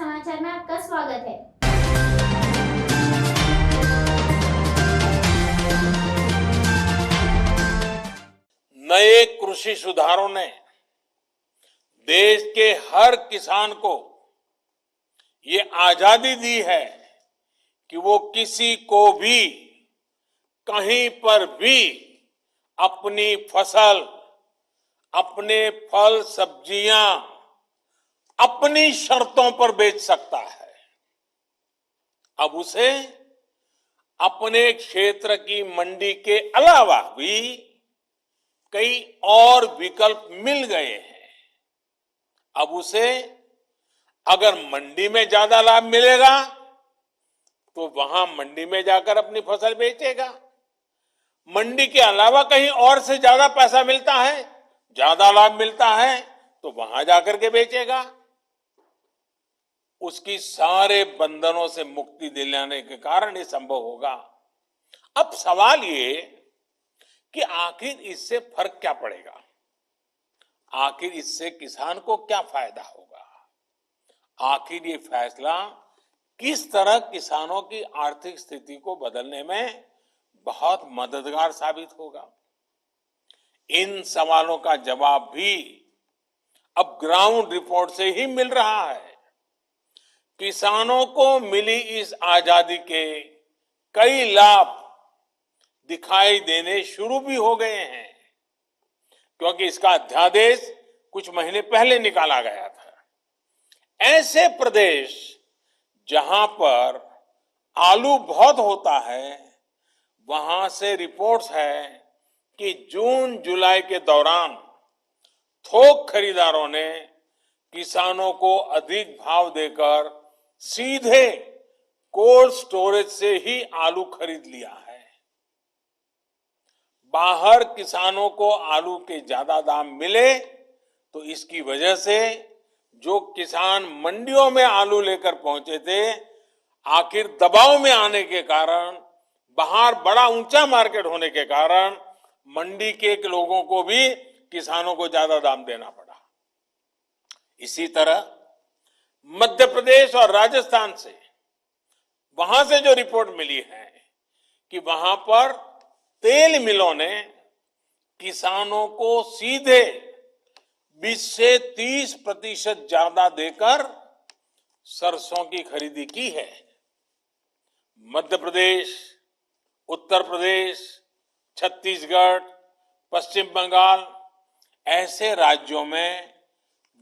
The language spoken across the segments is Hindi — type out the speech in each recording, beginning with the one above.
समाचार में आपका स्वागत है। नए कृषि सुधारों ने देश के हर किसान को ये आजादी दी है कि वो किसी को भी कहीं पर भी अपनी फसल, अपने फल सब्जियां अपनी शर्तों पर बेच सकता है। अब उसे अपने क्षेत्र की मंडी के अलावा भी कई और विकल्प मिल गए हैं। अब उसे अगर मंडी में ज्यादा लाभ मिलेगा तो वहां मंडी में जाकर अपनी फसल बेचेगा। मंडी के अलावा कहीं और से ज्यादा पैसा मिलता है, ज्यादा लाभ मिलता है तो वहां जाकर के बेचेगा। उसकी सारे बंधनों से मुक्ति दिलाने के कारण ये संभव होगा। अब सवाल ये कि आखिर इससे फर्क क्या पड़ेगा, आखिर इससे किसान को क्या फायदा होगा, आखिर ये फैसला किस तरह किसानों की आर्थिक स्थिति को बदलने में बहुत मददगार साबित होगा। इन सवालों का जवाब भी अब ग्राउंड रिपोर्ट से ही मिल रहा है। किसानों को मिली इस आजादी के कई लाभ दिखाई देने शुरू भी हो गए हैं, क्योंकि इसका अध्यादेश कुछ महीने पहले निकाला गया था। ऐसे प्रदेश जहां पर आलू बहुत होता है, वहां से रिपोर्ट्स है कि जून जुलाई के दौरान थोक खरीदारों ने किसानों को अधिक भाव देकर सीधे कोल्ड स्टोरेज से ही आलू खरीद लिया है। बाहर किसानों को आलू के ज्यादा दाम मिले तो इसकी वजह से जो किसान मंडियों में आलू लेकर पहुंचे थे, आखिर दबाव में आने के कारण, बाहर बड़ा ऊंचा मार्केट होने के कारण मंडी के लोगों को भी किसानों को ज्यादा दाम देना पड़ा। इसी तरह मध्य प्रदेश और राजस्थान से, वहां से जो रिपोर्ट मिली है कि वहां पर तेल मिलों ने किसानों को सीधे 20 से 30% ज्यादा देकर सरसों की खरीदी की है। मध्य प्रदेश, उत्तर प्रदेश, छत्तीसगढ़, पश्चिम बंगाल ऐसे राज्यों में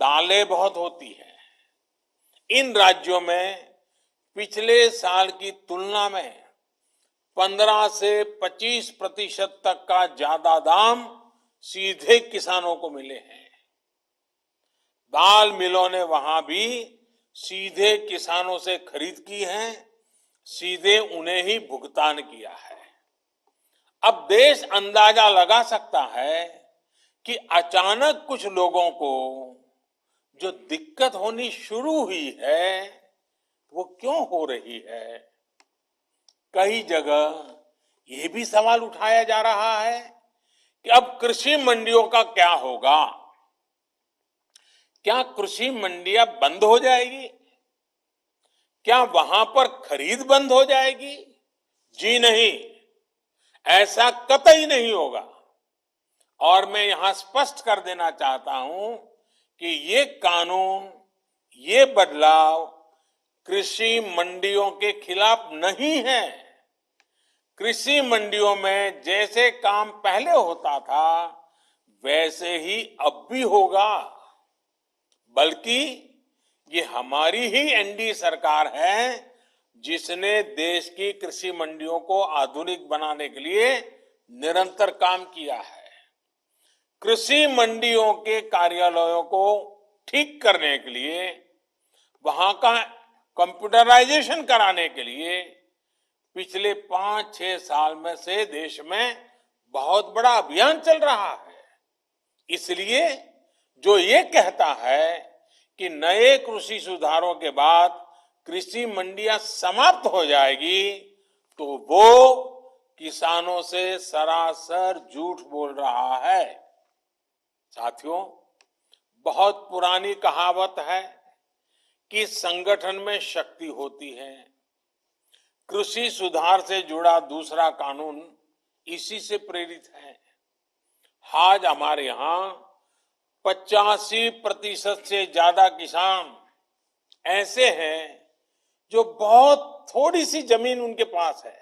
दालें बहुत होती हैं। इन राज्यों में पिछले साल की तुलना में 15 से 25% तक का ज्यादा दाम सीधे किसानों को मिले हैं। दाल मिलों ने वहां भी सीधे किसानों से खरीद की है, सीधे उन्हें ही भुगतान किया है। अब देश अंदाजा लगा सकता है कि अचानक कुछ लोगों को जो दिक्कत होनी शुरू हुई है वो क्यों हो रही है। कई जगह ये भी सवाल उठाया जा रहा है कि अब कृषि मंडियों का क्या होगा। क्या कृषि मंडियां बंद हो जाएगी? क्या वहां पर खरीद बंद हो जाएगी? जी नहीं, ऐसा कतई नहीं होगा। और मैं यहां स्पष्ट कर देना चाहता हूं कि ये कानून, ये बदलाव कृषि मंडियों के खिलाफ नहीं है। कृषि मंडियों में जैसे काम पहले होता था वैसे ही अब भी होगा। बल्कि ये हमारी ही एनडीए सरकार है जिसने देश की कृषि मंडियों को आधुनिक बनाने के लिए निरंतर काम किया है। कृषि मंडियों के कार्यालयों को ठीक करने के लिए, वहां का कंप्यूटराइजेशन कराने के लिए पिछले 5-6 साल में से देश में बहुत बड़ा अभियान चल रहा है। इसलिए जो ये कहता है कि नए कृषि सुधारों के बाद कृषि मंडियां समाप्त हो जाएगी, तो वो किसानों से सरासर झूठ बोल रहा है। साथियों, बहुत पुरानी कहावत है कि संगठन में शक्ति होती है। कृषि सुधार से जुड़ा दूसरा कानून इसी से प्रेरित है। आज हमारे यहाँ 85% से ज्यादा किसान ऐसे हैं जो बहुत थोड़ी सी जमीन उनके पास है।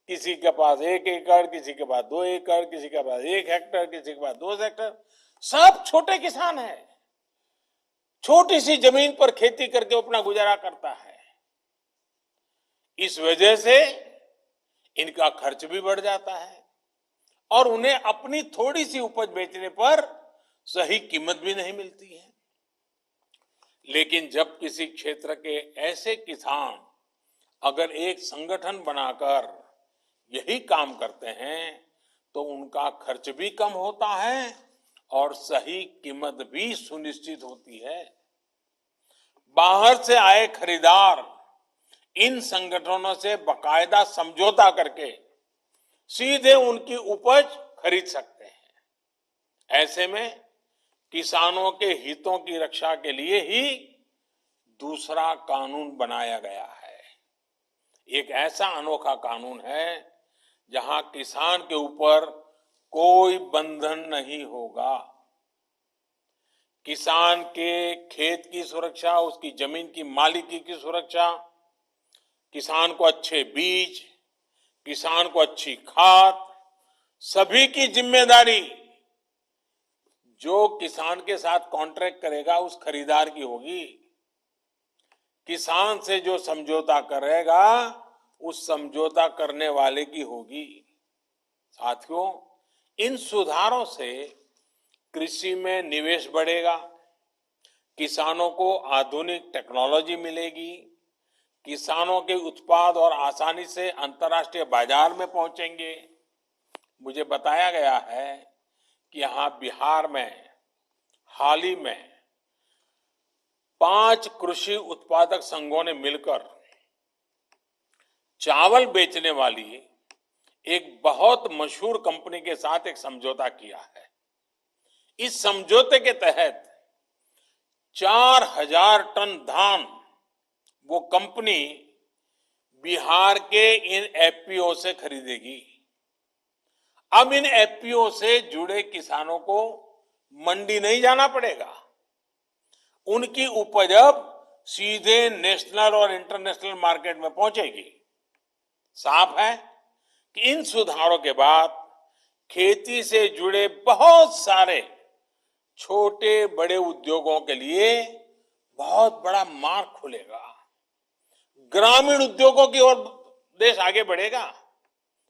किसी के पास 1 एकड़, किसी के पास 2 एकड़, किसी के पास 1 हेक्टेयर, किसी के पास 2 हेक्टेयर, सब छोटे किसान हैं। छोटी सी जमीन पर खेती करके अपना गुजारा करता है। इस वजह से इनका खर्च भी बढ़ जाता है और उन्हें अपनी थोड़ी सी उपज बेचने पर सही कीमत भी नहीं मिलती है। लेकिन जब किसी क्षेत्र के ऐसे किसान अगर एक संगठन बनाकर यही काम करते हैं तो उनका खर्च भी कम होता है और सही कीमत भी सुनिश्चित होती है। बाहर से आए खरीदार इन संगठनों से बाकायदा समझौता करके सीधे उनकी उपज खरीद सकते हैं। ऐसे में किसानों के हितों की रक्षा के लिए ही दूसरा कानून बनाया गया है। एक ऐसा अनोखा कानून है जहां किसान के ऊपर कोई बंधन नहीं होगा। किसान के खेत की सुरक्षा, उसकी जमीन की मालिकी की सुरक्षा, किसान को अच्छे बीज, किसान को अच्छी खाद, सभी की जिम्मेदारी जो किसान के साथ कॉन्ट्रैक्ट करेगा उस खरीदार की होगी। किसान से जो समझौता करेगा उस समझौता करने वाले की होगी। साथियों, इन सुधारों से कृषि में निवेश बढ़ेगा, किसानों को आधुनिक टेक्नोलॉजी मिलेगी, किसानों के उत्पाद और आसानी से अंतर्राष्ट्रीय बाजार में पहुंचेंगे। मुझे बताया गया है कि यहाँ बिहार में हाल ही में 5 कृषि उत्पादक संघों ने मिलकर चावल बेचने वाली एक बहुत मशहूर कंपनी के साथ एक समझौता किया है। इस समझौते के तहत 4000 टन धान वो कंपनी बिहार के इन एफपीओ से खरीदेगी। अब इन एफपीओ से जुड़े किसानों को मंडी नहीं जाना पड़ेगा। उनकी उपज अब सीधे नेशनल और इंटरनेशनल मार्केट में पहुंचेगी। साफ है कि इन सुधारों के बाद खेती से जुड़े बहुत सारे छोटे बड़े उद्योगों के लिए बहुत बड़ा मार्ग खुलेगा। ग्रामीण उद्योगों की ओर देश आगे बढ़ेगा।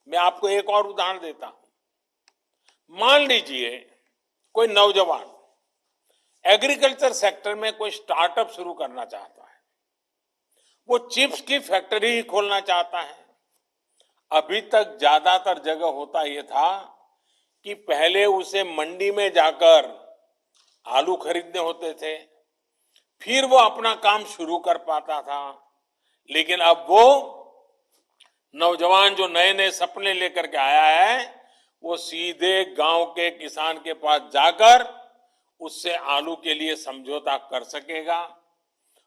मैं आपको एक और उदाहरण देता हूं। मान लीजिए कोई नौजवान एग्रीकल्चर सेक्टर में कोई स्टार्टअप शुरू करना चाहता है। वो चिप्स की फैक्ट्री ही खोलना चाहता है। अभी तक ज्यादातर जगह होता यह था कि पहले उसे मंडी में जाकर आलू खरीदने होते थे, फिर वो अपना काम शुरू कर पाता था। लेकिन अब वो नौजवान जो नए नए सपने लेकर के आया है, वो सीधे गांव के किसान के पास जाकर उससे आलू के लिए समझौता कर सकेगा।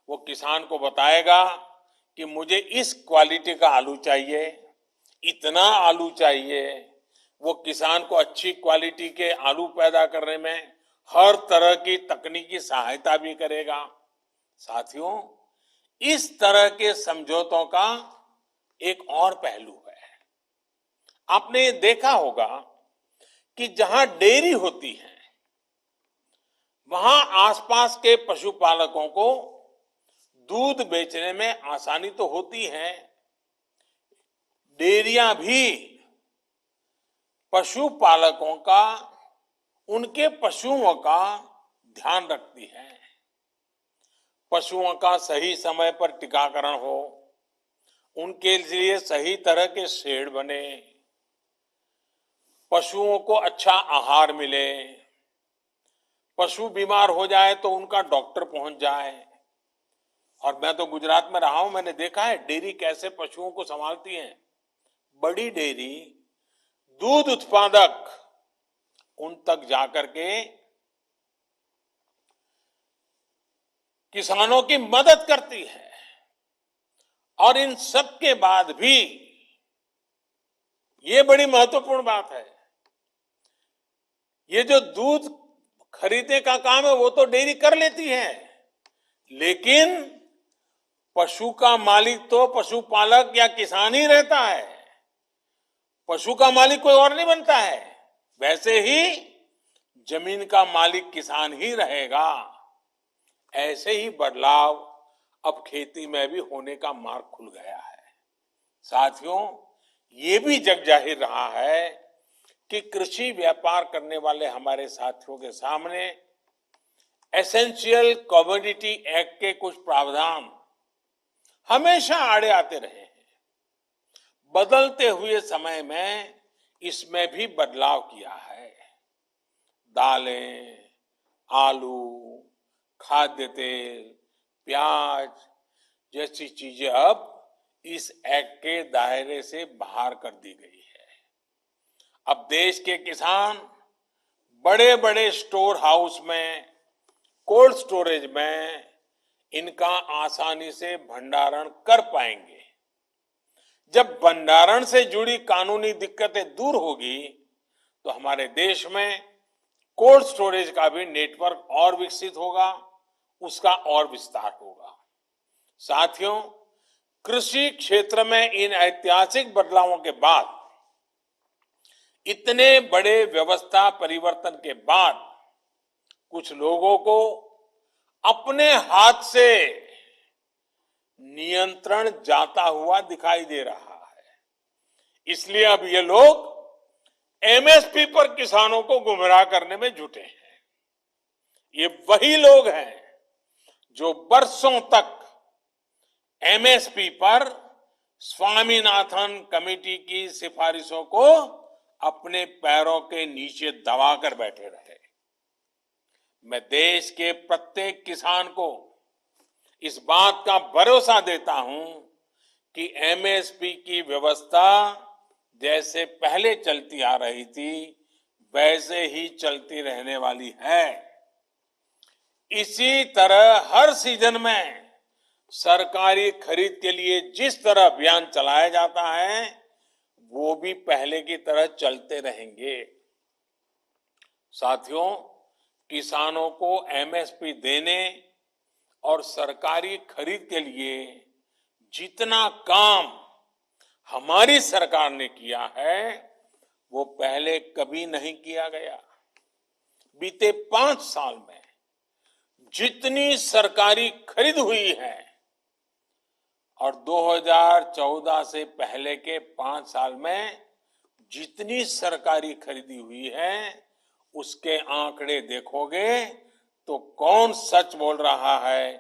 वो किसान को बताएगा कि मुझे इस क्वालिटी का आलू चाहिए, इतना आलू चाहिए। वो किसान को अच्छी क्वालिटी के आलू पैदा करने में हर तरह की तकनीकी सहायता भी करेगा। साथियों, इस तरह के समझौतों का एक और पहलू है। आपने ये देखा होगा कि जहां डेयरी होती है वहां आसपास के पशुपालकों को दूध बेचने में आसानी तो होती है। डेयरियां भी पशुपालकों का, उनके पशुओं का ध्यान रखती है। पशुओं का सही समय पर टीकाकरण हो, उनके लिए सही तरह के शेड बने, पशुओं को अच्छा आहार मिले, पशु बीमार हो जाए तो उनका डॉक्टर पहुंच जाए। और मैं तो गुजरात में रहा हूं, मैंने देखा है डेयरी कैसे पशुओं को संभालती है। बड़ी डेयरी दूध उत्पादक उन तक जाकर के किसानों की मदद करती है। और इन सब के बाद भी ये बड़ी महत्वपूर्ण बात है, ये जो दूध खरीदने का काम है वो तो डेयरी कर लेती है, लेकिन पशु का मालिक तो पशुपालक या किसान ही रहता है। पशु का मालिक कोई और नहीं बनता है। वैसे ही जमीन का मालिक किसान ही रहेगा। ऐसे ही बदलाव अब खेती में भी होने का मार्ग खुल गया है। साथियों, ये भी जग जाहिर रहा है कि कृषि व्यापार करने वाले हमारे साथियों के सामने एसेंशियल कमोडिटी एक्ट के कुछ प्रावधान हमेशा आड़े आते रहे हैं। बदलते हुए समय में इसमें भी बदलाव किया है। दालें, आलू, खाद्य तेल, प्याज जैसी चीजें अब इस एक्ट के दायरे से बाहर कर दी गई है। अब देश के किसान बड़े बड़े स्टोर हाउस में, कोल्ड स्टोरेज में इनका आसानी से भंडारण कर पाएंगे। जब भंडारण से जुड़ी कानूनी दिक्कतें दूर होगी तो हमारे देश में कोल्ड स्टोरेज का भी नेटवर्क और विकसित होगा, उसका और विस्तार होगा। साथियों, कृषि क्षेत्र में इन ऐतिहासिक बदलावों के बाद, इतने बड़े व्यवस्था परिवर्तन के बाद कुछ लोगों को अपने हाथ से नियंत्रण जाता हुआ दिखाई दे रहा है। इसलिए अब ये लोग एमएसपी पर किसानों को गुमराह करने में जुटे हैं। ये वही लोग हैं जो बरसों तक एमएसपी पर स्वामीनाथन कमेटी की सिफारिशों को अपने पैरों के नीचे दबाकर बैठे रहे। मैं देश के प्रत्येक किसान को इस बात का भरोसा देता हूं कि एमएसपी की व्यवस्था जैसे पहले चलती आ रही थी वैसे ही चलती रहने वाली है। इसी तरह हर सीजन में सरकारी खरीद के लिए जिस तरह अभियान चलाया जाता है वो भी पहले की तरह चलते रहेंगे। साथियों, किसानों को एमएसपी देने और सरकारी खरीद के लिए जितना काम हमारी सरकार ने किया है वो पहले कभी नहीं किया गया। बीते 5 साल में जितनी सरकारी खरीद हुई है और 2014 से पहले के 5 साल में जितनी सरकारी खरीदी हुई है उसके आंकड़े देखोगे तो कौन सच बोल रहा है,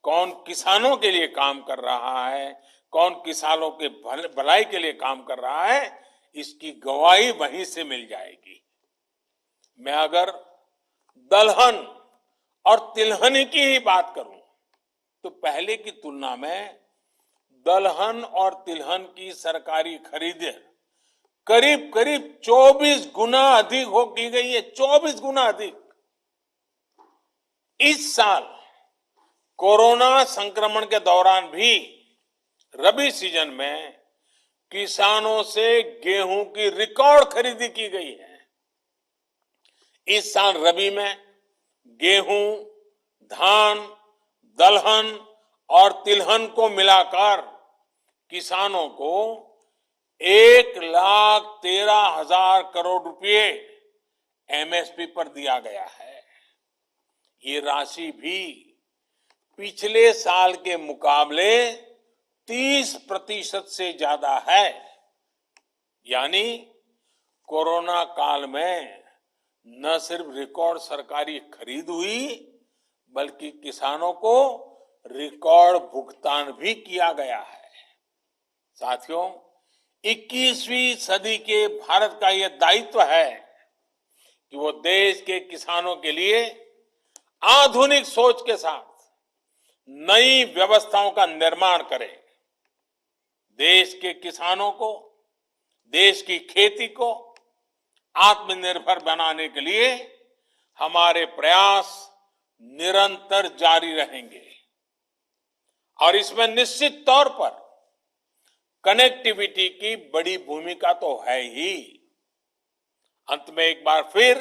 कौन किसानों के लिए काम कर रहा है, कौन किसानों के भलाई के लिए काम कर रहा है, इसकी गवाही वहीं से मिल जाएगी। मैं अगर दलहन और तिलहन की ही बात करूं तो पहले की तुलना में दलहन और तिलहन की सरकारी खरीद करीब करीब 24 गुना अधिक हो की गई है। 24 गुना अधिक। इस साल कोरोना संक्रमण के दौरान भी रबी सीजन में किसानों से गेहूं की रिकॉर्ड खरीदी की गई है। इस साल रबी में गेहूं, धान, दलहन और तिलहन को मिलाकर किसानों को 1,13,000 करोड़ रुपए एमएसपी पर दिया गया है। ये राशि भी पिछले साल के मुकाबले 30% से ज्यादा है। यानी कोरोना काल में न सिर्फ रिकॉर्ड सरकारी खरीद हुई बल्कि किसानों को रिकॉर्ड भुगतान भी किया गया है। साथियों, 21वीं सदी के भारत का यह दायित्व है कि वो देश के किसानों के लिए आधुनिक सोच के साथ नई व्यवस्थाओं का निर्माण करे। देश के किसानों को, देश की खेती को आत्मनिर्भर बनाने के लिए हमारे प्रयास निरंतर जारी रहेंगे। और इसमें निश्चित तौर पर कनेक्टिविटी की बड़ी भूमिका तो है ही। अंत में एक बार फिर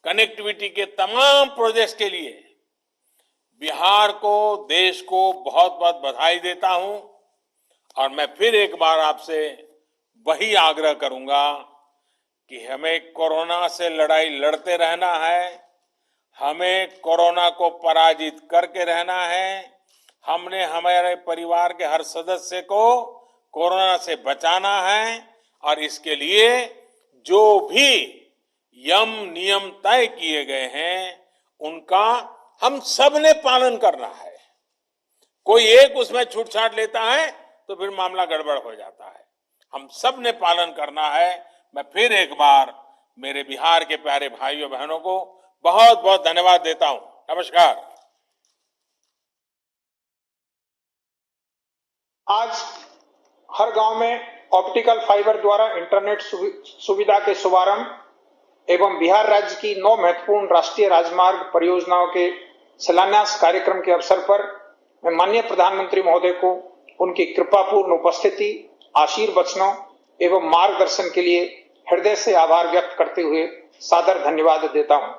कनेक्टिविटी के तमाम प्रोजेक्ट्स के लिए बिहार को, देश को बहुत बहुत बधाई देता हूं। और मैं फिर एक बार आपसे वही आग्रह करूंगा कि हमें कोरोना से लड़ाई लड़ते रहना है, हमें कोरोना को पराजित करके रहना है। हमने हमारे परिवार के हर सदस्य को कोरोना से बचाना है और इसके लिए जो भी यम नियम तय किए गए हैं उनका हम सब ने पालन करना है। कोई एक उसमें छूट-छाट लेता है तो फिर मामला गड़बड़ हो जाता है। हम सब ने पालन करना है। मैं फिर एक बार मेरे बिहार के प्यारे भाइयों बहनों को बहुत बहुत धन्यवाद देता हूं। नमस्कार। आज हर गांव में ऑप्टिकल फाइबर द्वारा इंटरनेट सुविधा के शुभारंभ एवं बिहार राज्य की 9 महत्वपूर्ण राष्ट्रीय राजमार्ग परियोजनाओं के शिलान्यास कार्यक्रम के अवसर पर मैं माननीय प्रधानमंत्री महोदय को उनकी कृपापूर्ण उपस्थिति, आशीर्वचनों एवं मार्गदर्शन के लिए हृदय से आभार व्यक्त करते हुए सादर धन्यवाद देता हूं।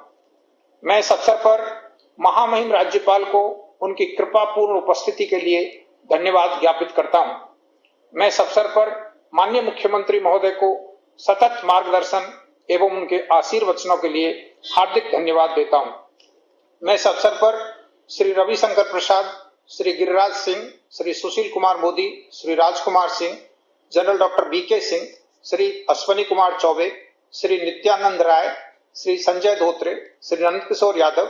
मैं इस अवसर पर महामहिम राज्यपाल को उनकी कृपापूर्ण उपस्थिति के लिए धन्यवाद ज्ञापित करता हूं। मैं इस अवसर पर माननीय मुख्यमंत्री महोदय को सतत मार्गदर्शन एवं उनके आशीर्वचनों के लिए हार्दिक धन्यवाद देता हूं। मैं इस अवसर पर Shri Ravishankar Prasad, Shri Giriraj Singh, Shri Sushil Kumar Modi, Shri Rajkumar Singh, general doctor BK Singh, Shri Ashwini Kumar Choubey, Shri Nityanand Rai, Shri Sanjay Dhotre, Shri Nandkishore Yadav,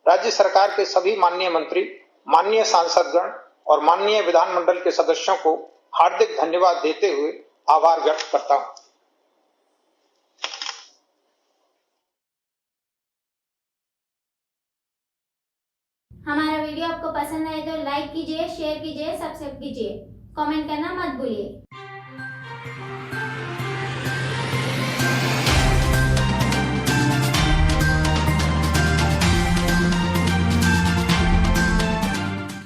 राज्य सरकार के सभी माननीय मंत्री, माननीय सांसदगण और माननीय विधानमंडल के सदस्यों को हार्दिक धन्यवाद देते हुए आभार व्यक्त करता हूं। हमारा वीडियो आपको पसंद आए तो लाइक कीजिए, शेयर कीजिए, सब्सक्राइब कीजिए, कमेंट करना मत भूलिए।